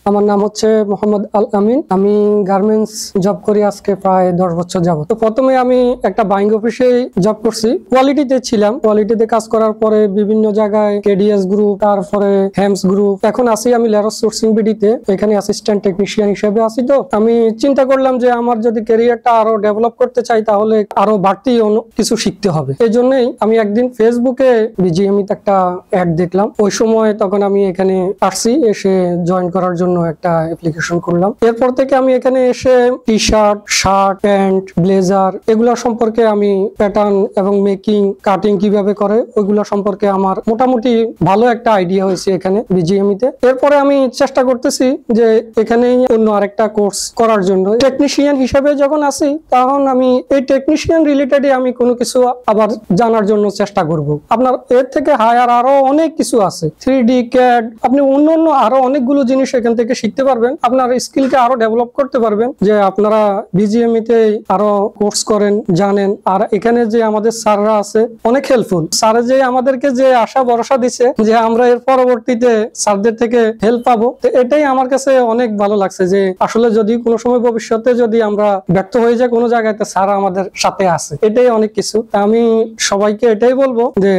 আমার নাম হচ্ছে মোহাম্মদ আল আমিন। আমি গার্মেন্টস জব করি আজকে প্রায় 10 বছর যাবত। তো প্রথমে আমি একটা বাইং অফিসে জব করছি, কোয়ালিটিতে ছিলাম। কোয়ালিটিতে কাজ করার পরে বিভিন্ন জায়গায় কেডিএস গ্রুপ, তারপরে হেমস গ্রুপ, এখন আছি আমি লেরস সোর্সিং বিডিতে, এখানে অ্যাসিস্ট্যান্ট টেকনিশিয়ান হিসেবে আছি। তো আমি চিন্তা করলাম যে আমার যদি ক্যারিয়ারটা আরো ডেভেলপ করতে চাই তাহলে আরো বাড়তি কিছু শিখতে হবে। এই জন্যই আমি একদিন ফেসবুকে বিজিএমইতে একটা অ্যাড দেখলাম। ওই সময় তখন আমি এখানে আসছি, এসে জয়েন করার জন্য একটা অ্যাপ্লিকেশন করলাম। এরপর থেকে আমি এখানে এসে T shirt, shirt, pant, blazer এগুলা সম্পর্কে আমি প্যাটার্ন এবং মেকিং, কাটিং কিভাবে করে ওইগুলা সম্পর্কে আমার মোটামুটি ভালো একটা আইডিয়া হয়েছে এখানে বিজিএমইতে। এরপরে আমি চেষ্টা করতেছি যে এখানে অন্য আরেকটা কোর্স করার জন্য। টেকনিশিয়ান হিসেবে যখন আসি তখন আমি এই টেকনিশিয়ান রিলেটেড আমি কোনো কিছু আবার জানার জন্য চেষ্টা করব। আপনার এর থেকে হায়ার আরো অনেক কিছু আছে, 3D CAD, আপনি অন্য আরো অনেকগুলো জিনিস এখান থেকে শিখতে পারবেন, আপনার স্কিলকে আরো ডেভেলপ করতে পারবেন। যে আপনারা বিজিএমইতে আরো কোর্স করেন, জানেন। আর এখানে যে আমাদের স্যাররা আছে অনেক হেল্পফুল। স্যার যে আমাদেরকে যে আশা ভরসা দিচ্ছে যে আমরা এর পরবর্তীতে স্যারদের থেকে হেল্প পাবো, তো এটাই আমার কাছে অনেক ভালো লাগছে যে আসলে যদি কোনো সময় ভবিষ্যতে যদি আমরা ব্যর্থ হয়ে যাই কোনো জায়গায়, স্যার আমাদের সাথে আছে, এটাই অনেক কিছু। আমি সবাইকে এটাই বলবো যে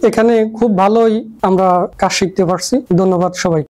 এখানে খুব ভালোই আমরা কাজ শিখতে পারছি। ধন্যবাদ সবাই।